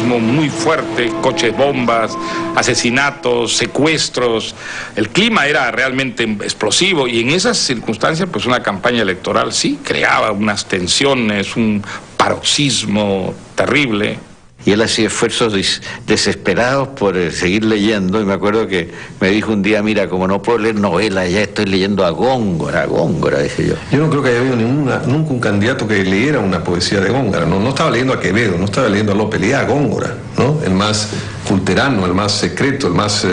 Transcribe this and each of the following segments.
patriotismo muy fuerte, coches bombas, asesinatos, secuestros. El clima era realmente explosivo y en esas circunstancias pues una campaña electoral sí creaba unas tensiones, un paroxismo terrible. Y él hacía esfuerzos desesperados por seguir leyendo, y me acuerdo que me dijo un día, mira, como no puedo leer novelas, ya estoy leyendo a Góngora, dije yo. Yo no creo que haya habido nunca un candidato que leyera una poesía de Góngora, no estaba leyendo a Quevedo, no estaba leyendo a Lope, leía a Góngora, ¿no? El más culterano, el más secreto, el más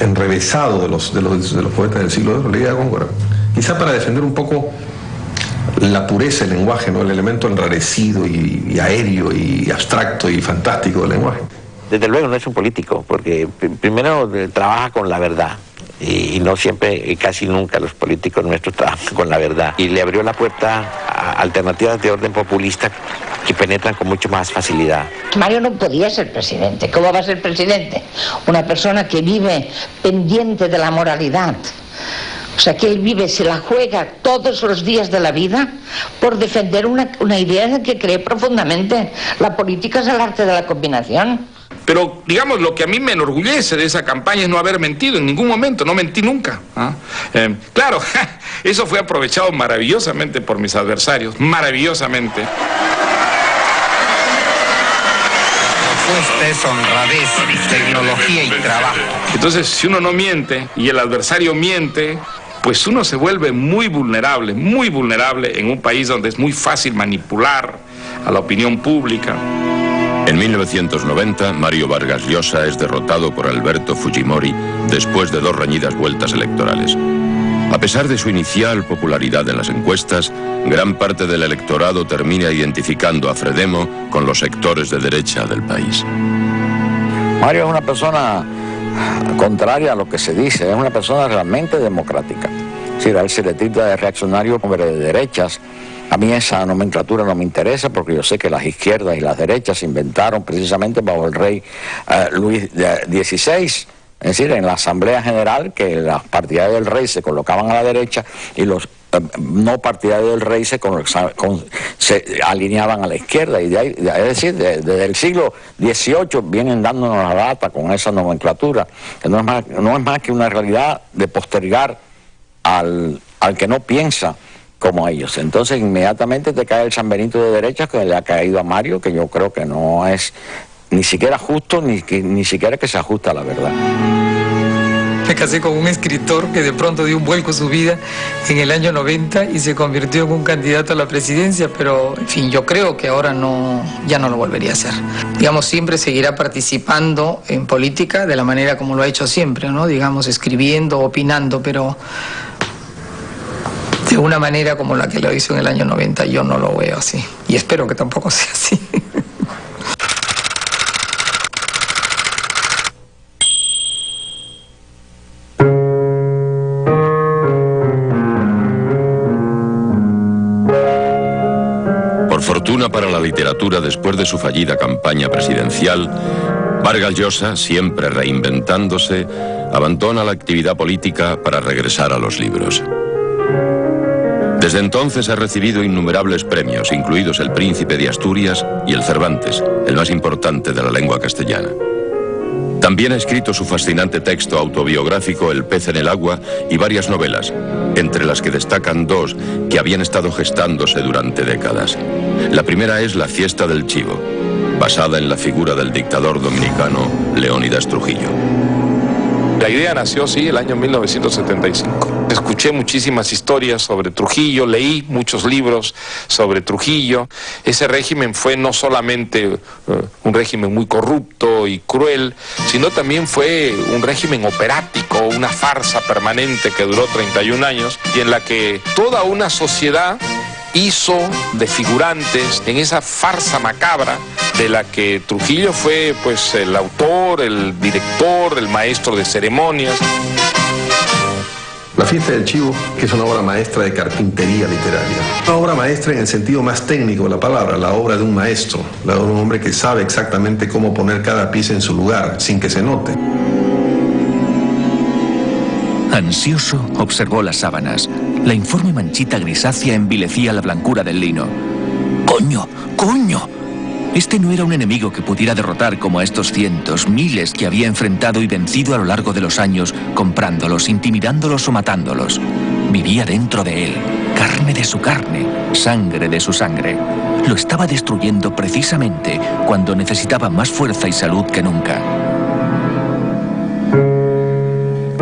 enrevesado de los poetas del siglo de oro, leía a Góngora. Quizá para defender un poco la pureza del lenguaje, ¿no? El elemento enrarecido y aéreo y abstracto y fantástico del lenguaje. Desde luego no es un político, porque primero trabaja con la verdad, y no siempre, casi nunca los políticos nuestros trabajan con la verdad, y le abrió la puerta a alternativas de orden populista que penetran con mucho más facilidad. Mario no podía ser presidente. ¿Cómo va a ser presidente? Una persona que vive pendiente de la moralidad. O sea, que él vive, se la juega todos los días de la vida por defender una idea en la que cree profundamente. La política es el arte de la combinación. Pero, digamos, lo que a mí me enorgullece de esa campaña es no haber mentido en ningún momento, no mentí nunca. Claro, eso fue aprovechado maravillosamente por mis adversarios, maravillosamente. Es honradez, tecnología y trabajo. Entonces, si uno no miente y el adversario miente, pues uno se vuelve muy vulnerable en un país donde es muy fácil manipular a la opinión pública. En 1990, Mario Vargas Llosa es derrotado por Alberto Fujimori después de 2 reñidas vueltas electorales. A pesar de su inicial popularidad en las encuestas, gran parte del electorado termina identificando a Fredemo con los sectores de derecha del país. Mario es una persona contraria a lo que se dice, es una persona realmente democrática. Es decir, a él se le tilda de reaccionario hombre de derechas. A mí esa nomenclatura no me interesa porque yo sé que las izquierdas y las derechas se inventaron precisamente bajo el rey Luis XVI. Es decir, en la Asamblea General, que los partidarios del rey se colocaban a la derecha y los no partidarios del rey se alineaban a la izquierda. Y de ahí, es decir, desde el siglo XVIII vienen dándonos la data con esa nomenclatura, que no es más que una realidad de postergar al que no piensa como ellos. Entonces inmediatamente te cae el San Benito de derechas que le ha caído a Mario, que yo creo que no es ni siquiera justo, ni siquiera que se ajusta a la verdad. Me casé con un escritor que de pronto dio un vuelco a su vida en el año 90 y se convirtió en un candidato a la presidencia, pero en fin, yo creo que ahora ya no lo volvería a hacer. Digamos, siempre seguirá participando en política de la manera como lo ha hecho siempre, ¿no? Digamos, escribiendo, opinando, pero de una manera como la que lo hizo en el año 90 yo no lo veo así. Y espero que tampoco sea así. Por fortuna para la literatura, después de su fallida campaña presidencial, Vargas Llosa, siempre reinventándose, abandona la actividad política para regresar a los libros. Desde entonces ha recibido innumerables premios, incluidos el Príncipe de Asturias y el Cervantes, el más importante de la lengua castellana. También ha escrito su fascinante texto autobiográfico El pez en el agua y varias novelas, entre las que destacan 2 que habían estado gestándose durante décadas. La primera es La fiesta del chivo, basada en la figura del dictador dominicano Leónidas Trujillo. La idea nació, sí, el año 1975. Escuché muchísimas historias sobre Trujillo, leí muchos libros sobre Trujillo. Ese régimen fue no solamente un régimen muy corrupto y cruel, sino también fue un régimen operático, una farsa permanente que duró 31 años y en la que toda una sociedad hizo de figurantes en esa farsa macabra de la que Trujillo fue pues el autor, el director, el maestro de ceremonias. La fiesta del chivo, que es una obra maestra de carpintería literaria. Una obra maestra en el sentido más técnico de la palabra, la obra de un maestro, la obra de un hombre que sabe exactamente cómo poner cada pieza en su lugar, sin que se note. Ansioso, observó las sábanas. La informe manchita grisácea envilecía la blancura del lino. ¡Coño! ¡Coño! Este no era un enemigo que pudiera derrotar como a estos cientos, miles que había enfrentado y vencido a lo largo de los años, comprándolos, intimidándolos o matándolos. Vivía dentro de él, carne de su carne, sangre de su sangre. Lo estaba destruyendo precisamente cuando necesitaba más fuerza y salud que nunca.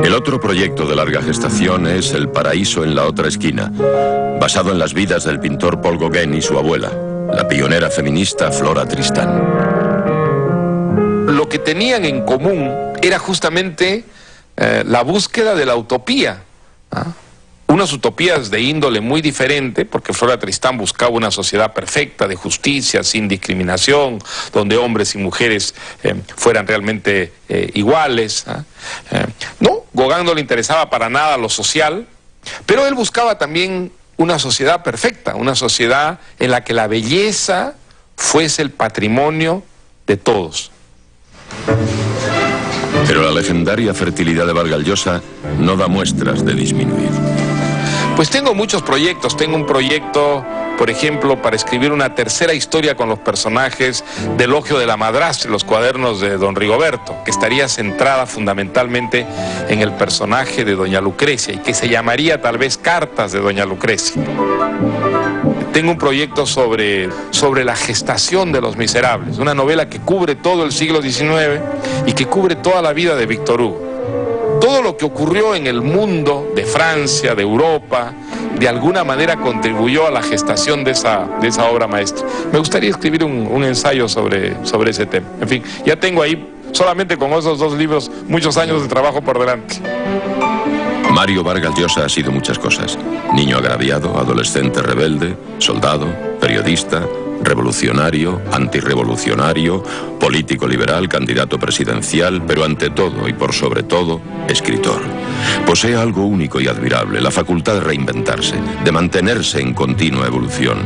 El otro proyecto de larga gestación es El paraíso en la otra esquina, basado en las vidas del pintor Paul Gauguin y su abuela, la pionera feminista Flora Tristán. Lo que tenían en común era justamente la búsqueda de la utopía. Unas utopías de índole muy diferente, porque Flora Tristán buscaba una sociedad perfecta, de justicia, sin discriminación, donde hombres y mujeres fueran realmente iguales. No, Gauguin no le interesaba para nada lo social, pero él buscaba también una sociedad perfecta, una sociedad en la que la belleza fuese el patrimonio de todos. Pero la legendaria fertilidad de Vargas Llosa no da muestras de disminuir. Pues tengo muchos proyectos. Tengo un proyecto, por ejemplo, para escribir una tercera historia con los personajes de Elogio de la Madrastra, los cuadernos de don Rigoberto, que estaría centrada fundamentalmente en el personaje de doña Lucrecia y que se llamaría tal vez Cartas de doña Lucrecia. Tengo un proyecto sobre la gestación de Los Miserables, una novela que cubre todo el siglo XIX y que cubre toda la vida de Víctor Hugo. Todo lo que ocurrió en el mundo de Francia, de Europa, de alguna manera contribuyó a la gestación de esa obra maestra. Me gustaría escribir un ensayo sobre ese tema. En fin, ya tengo ahí, solamente con esos 2 libros, muchos años de trabajo por delante. Mario Vargas Llosa ha sido muchas cosas. Niño agraviado, adolescente rebelde, soldado, periodista, revolucionario, antirrevolucionario, político liberal, candidato presidencial, pero ante todo y por sobre todo, escritor. Posee algo único y admirable, la facultad de reinventarse, de mantenerse en continua evolución,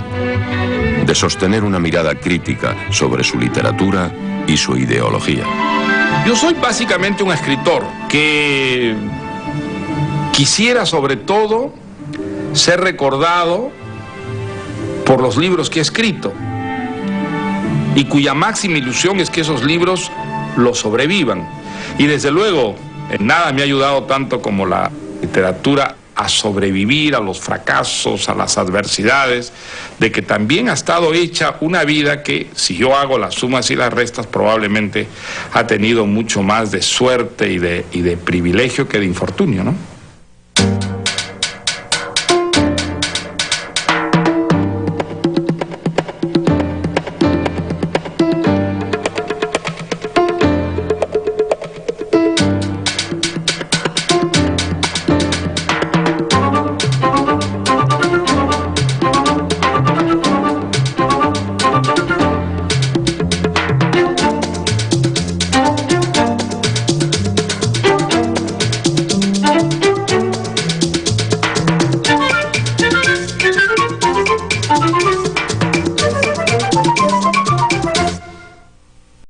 de sostener una mirada crítica sobre su literatura y su ideología. Yo soy básicamente un escritor que quisiera sobre todo ser recordado por los libros que he escrito y cuya máxima ilusión es que esos libros lo sobrevivan. Y desde luego, nada me ha ayudado tanto como la literatura a sobrevivir a los fracasos, a las adversidades, de que también ha estado hecha una vida que, si yo hago las sumas y las restas, probablemente ha tenido mucho más de suerte y de privilegio que de infortunio, ¿no?